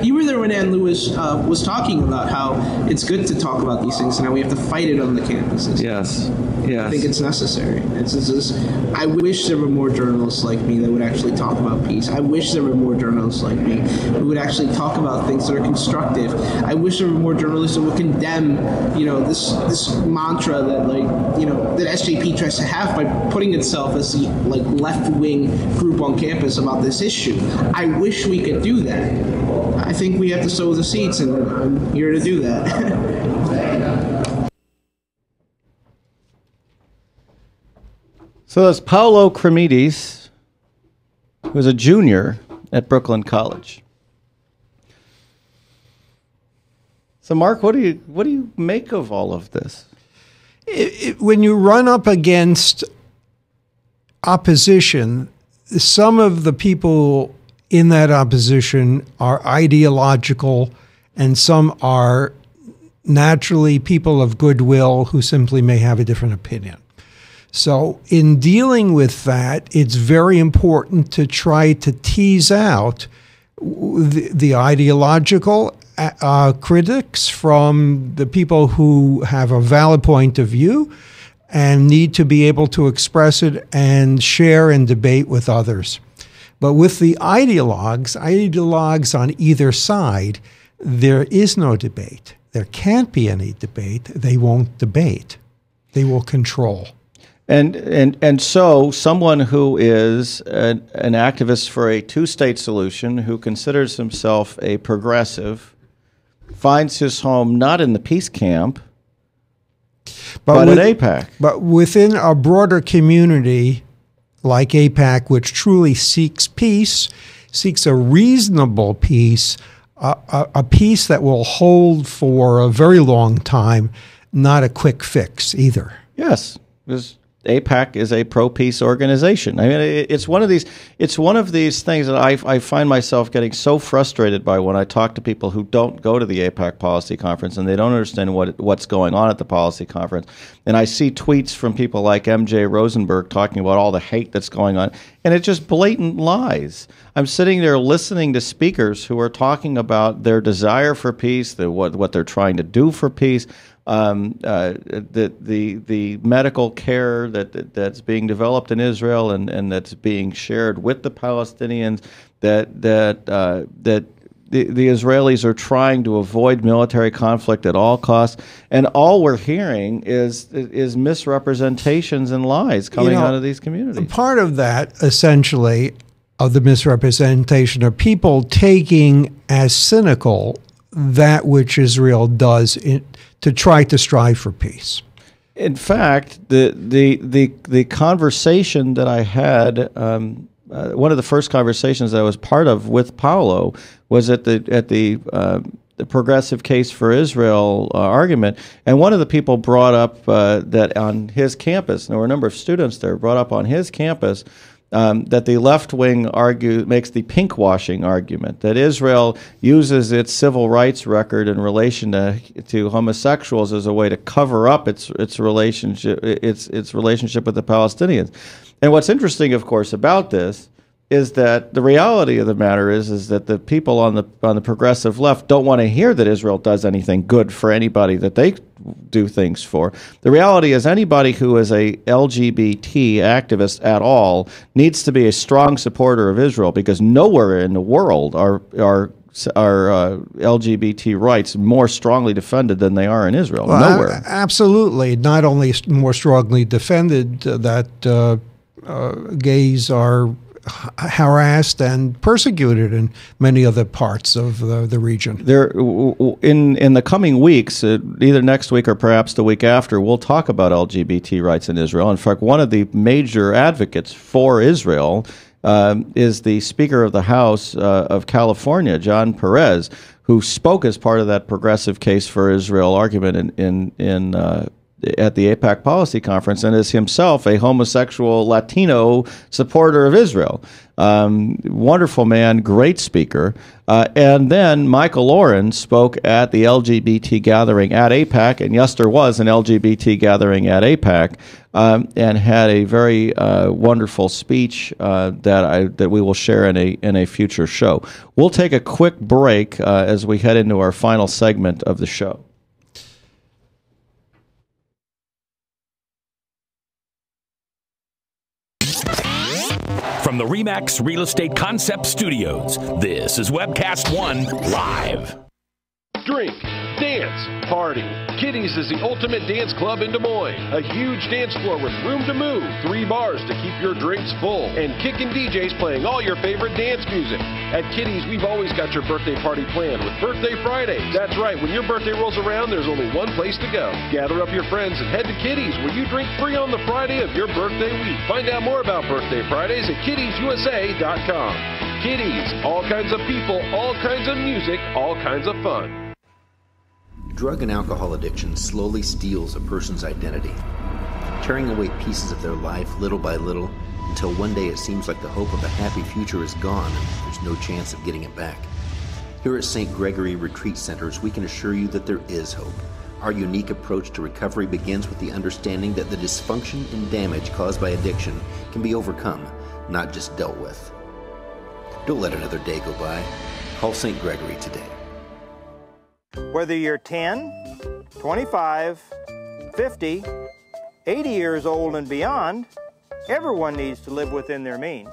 You were there when Ann Lewis was talking about how it's good to talk about these things and how we have to fight it on the campuses. Yes. I think it's necessary. I wish there were more journalists like me that would actually talk about peace. I wish there were more journalists like me who would actually talk about things that are constructive. I wish there were more journalists that would condemn, this mantra that that SJP tries to have by putting itself as the left-wing group on campus about this issue. I wish we could do that. I think we have to sow the seeds, and I'm here to do that. So that's Paolo Kremidis, who is a junior at Brooklyn College. So, Mark, what do you make of all of this? When you run up against opposition, some of the people in that opposition are ideological, and some are naturally people of goodwill who simply may have a different opinion. So in dealing with that, it's very important to try to tease out the ideological critics from the people who have a valid point of view and need to be able to express it and share and debate with others. But with the ideologues on either side, there is no debate. There can't be any debate. They won't debate. They will control. And so someone who is an activist for a two-state solution, who considers himself a progressive, finds his home not in the peace camp, but at AIPAC. But within a broader community like AIPAC, which truly seeks peace, seeks a reasonable peace, a peace that will hold for a very long time, not a quick fix either. Yes, because AIPAC is a pro-peace organization. I mean, it's one of these things that I find myself getting so frustrated by when I talk to people who don't go to the AIPAC policy conference and they don't understand what's going on at the policy conference. And I see tweets from people like M.J. Rosenberg talking about all the hate that's going on, and it's just blatant lies. I'm sitting there listening to speakers who are talking about their desire for peace, what they're trying to do for peace. The medical care that's being developed in Israel and that's being shared with the Palestinians, that the Israelis are trying to avoid military conflict at all costs, and all we're hearing is misrepresentations and lies coming out of these communities. Part of that, essentially, of the misrepresentation are people taking as cynical that which Israel does to try to strive for peace. In fact, the conversation that I had, one of the first conversations that I was part of with Paolo was at the Progressive Case for Israel argument, and one of the people brought up that on his campus, there were a number of students there, brought up on his campus that the left wing makes the pinkwashing argument that Israel uses its civil rights record in relation to homosexuals as a way to cover up its relationship with the Palestinians. And what's interesting, of course, about this is that the reality of the matter is that the people on the progressive left don't want to hear that Israel does anything good for anybody that they do things for. The reality is anybody who is a LGBT activist at all needs to be a strong supporter of Israel, because nowhere in the world are LGBT rights more strongly defended than they are in Israel. Well, nowhere. Absolutely. Not only more strongly defended, that gays are harassed and persecuted in many other parts of the region. There, in the coming weeks, either next week or perhaps the week after, we'll talk about LGBT rights in Israel. In fact, one of the major advocates for Israel is the Speaker of the House of California, John Perez, who spoke as part of that Progressive Case for Israel argument at the AIPAC Policy Conference, and is himself a homosexual Latino supporter of Israel. Wonderful man, great speaker. And then Michael Oren spoke at the LGBT gathering at AIPAC, and yes, there was an LGBT gathering at AIPAC, and had a very wonderful speech that we will share in a future show. We'll take a quick break as we head into our final segment of the show. From the RE/MAX Real Estate Concept Studios, this is Webcast One Live. Drink, dance, party. Kitty's is the ultimate dance club in Des Moines. A huge dance floor with room to move, 3 bars to keep your drinks full, and kickin' DJs playing all your favorite dance music. At Kitty's, we've always got your birthday party planned with Birthday Fridays. That's right, when your birthday rolls around, there's only one place to go. Gather up your friends and head to Kitty's, where you drink free on the Friday of your birthday week. Find out more about Birthday Fridays at kittiesusa.com. Kitty's, all kinds of people, all kinds of music, all kinds of fun. Drug and alcohol addiction slowly steals a person's identity, tearing away pieces of their life little by little until one day it seems like the hope of a happy future is gone and there's no chance of getting it back. Here at St. Gregory Retreat Centers, we can assure you that there is hope. Our unique approach to recovery begins with the understanding that the dysfunction and damage caused by addiction can be overcome, not just dealt with. Don't let another day go by. Call St. Gregory today. Whether you're 10, 25, 50, 80 years old and beyond, everyone needs to live within their means.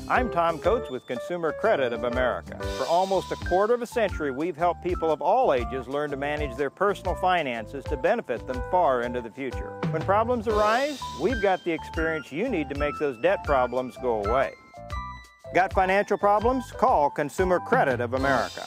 I'm Tom Coates with Consumer Credit of America. For almost a quarter of a century, we've helped people of all ages learn to manage their personal finances to benefit them far into the future. When problems arise, we've got the experience you need to make those debt problems go away. Got financial problems? Call Consumer Credit of America.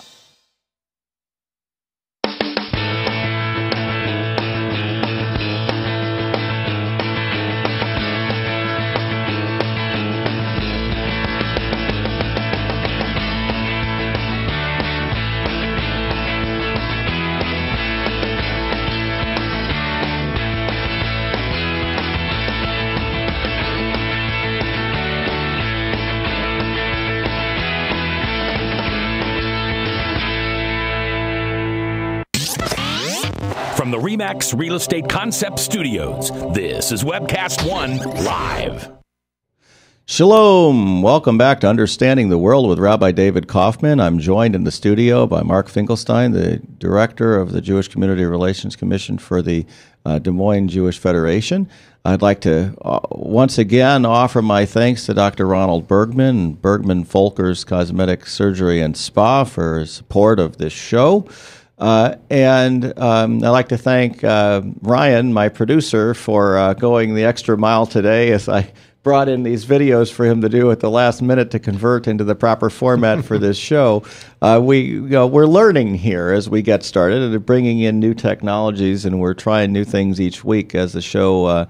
From the RE/MAX Real Estate Concept Studios, this is Webcast One Live. Shalom. Welcome back to Understanding the World with Rabbi David Kaufman. I'm joined in the studio by Mark Finkelstein, the director of the Jewish Community Relations Commission for the Des Moines Jewish Federation. I'd like to once again offer my thanks to Dr. Ronald Bergman, Bergman Folkers Cosmetic Surgery and Spa, for his support of this show. And I'd like to thank Ryan, my producer, for going the extra mile today as I brought in these videos for him to do at the last minute to convert into the proper format for this show. We're learning here as we get started and bringing in new technologies, and we're trying new things each week as the show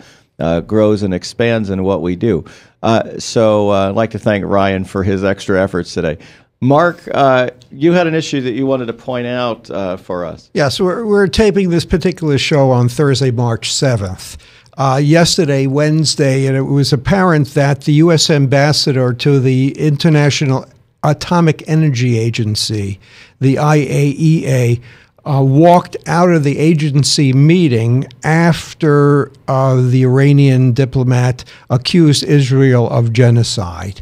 grows and expands in what we do. So I'd like to thank Ryan for his extra efforts today. Mark, you had an issue that you wanted to point out for us. Yes, we're taping this particular show on Thursday, March 7th. Yesterday, Wednesday, and it was apparent that the U.S. ambassador to the International Atomic Energy Agency, the IAEA, walked out of the agency meeting after the Iranian diplomat accused Israel of genocide.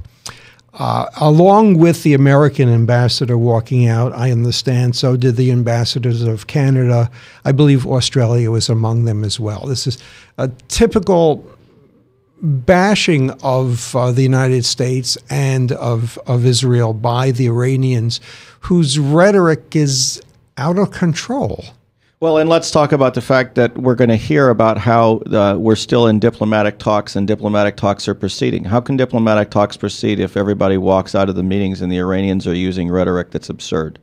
Along with the American ambassador walking out, I understand, so did the ambassadors of Canada. I believe Australia was among them as well. This is a typical bashing of the United States and of Israel by the Iranians, whose rhetoric is out of control. Well, and let's talk about the fact that we're going to hear about how we're still in diplomatic talks and diplomatic talks are proceeding. How can diplomatic talks proceed if everybody walks out of the meetings and the Iranians are using rhetoric that's absurd?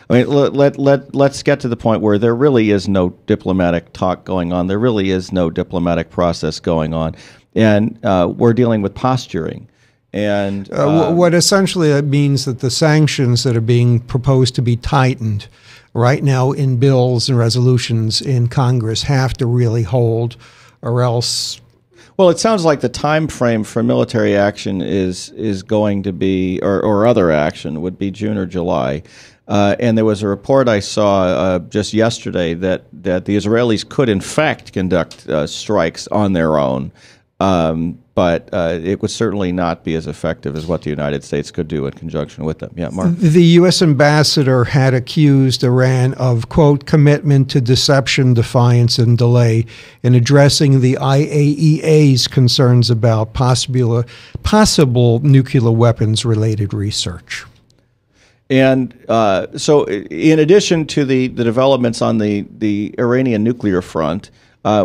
I mean, let's get to the point where there really is no diplomatic talk going on. There really is no diplomatic process going on. And we're dealing with posturing. And what essentially it means that the sanctions that are being proposed to be tightened right now in bills and resolutions in Congress have to really hold, or else. Well, it sounds like the time frame for military action is going to be, or other action would be June or July. And there was a report I saw just yesterday that the Israelis could in fact conduct strikes on their own. But it would certainly not be as effective as what the United States could do in conjunction with them. Yeah, Mark. The U.S. ambassador had accused Iran of, quote, commitment to deception, defiance, and delay in addressing the IAEA's concerns about possible nuclear weapons-related research. And so in addition to the developments on the Iranian nuclear front,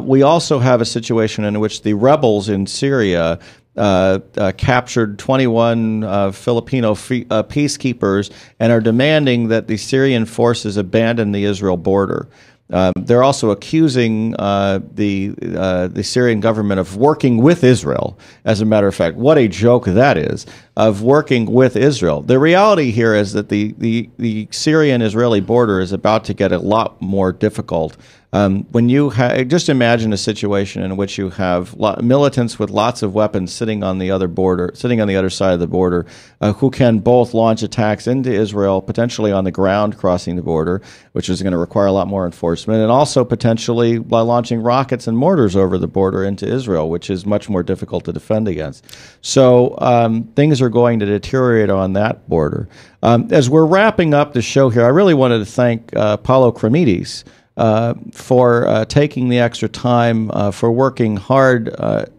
we also have a situation in which the rebels in Syria captured 21 Filipino peacekeepers and are demanding that the Syrian forces abandon the Israel border. They're also accusing the Syrian government of working with Israel. As a matter of fact, what a joke that is, of working with Israel. The reality here is that the Syrian-Israeli border is about to get a lot more difficult. When you just imagine a situation in which you have militants with lots of weapons sitting on the other side of the border, who can both launch attacks into Israel, potentially on the ground crossing the border, which is going to require a lot more enforcement, and also potentially by launching rockets and mortars over the border into Israel, which is much more difficult to defend against. So things are going to deteriorate on that border. As we're wrapping up the show here, I really wanted to thank Paulo Kremides for taking the extra time, for working hard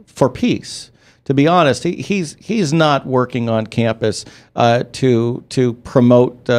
for peace. To be honest, he's not working on campus to promote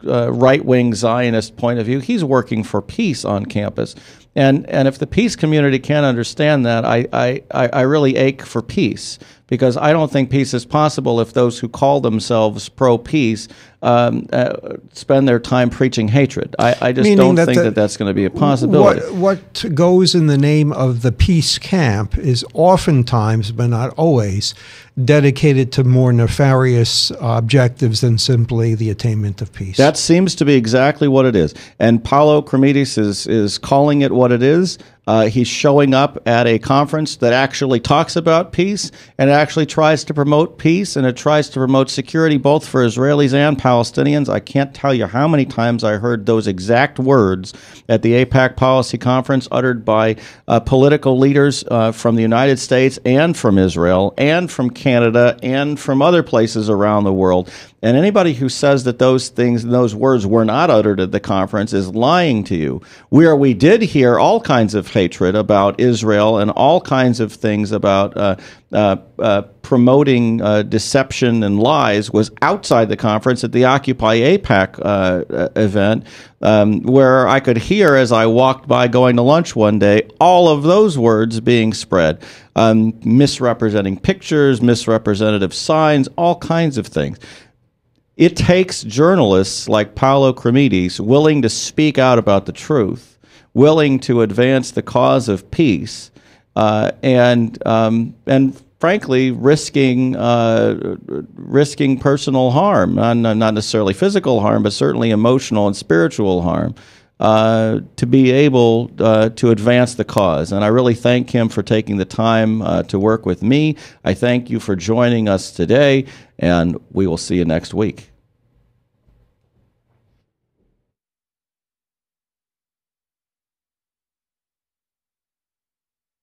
right-wing Zionist point of view. He's working for peace on campus. And if the peace community can't understand that, I really ache for peace, because I don't think peace is possible if those who call themselves pro-peace spend their time preaching hatred. I just don't think that that's going to be a possibility. What goes in the name of the peace camp is oftentimes, but not always, dedicated to more nefarious objectives than simply the attainment of peace. That seems to be exactly what it is. And Paulo Kremides is calling it what it is. He's showing up at a conference that actually talks about peace, and it actually tries to promote peace, and it tries to promote security both for Israelis and Palestinians. I can't tell you how many times I heard those exact words at the AIPAC policy conference uttered by political leaders from the United States and from Israel and from Canada and from other places around the world. And anybody who says that those things, those words were not uttered at the conference is lying to you. Where we did hear all kinds of hatred about Israel and all kinds of things about promoting deception and lies was outside the conference at the Occupy AIPAC event, where I could hear, as I walked by going to lunch one day, all of those words being spread, misrepresenting pictures, misrepresentative signs, all kinds of things. It takes journalists like Paulo Kremides willing to speak out about the truth, willing to advance the cause of peace, and frankly, risking personal harm, not necessarily physical harm, but certainly emotional and spiritual harm, to be able to advance the cause. And I really thank him for taking the time to work with me. I thank you for joining us today, and we will see you next week.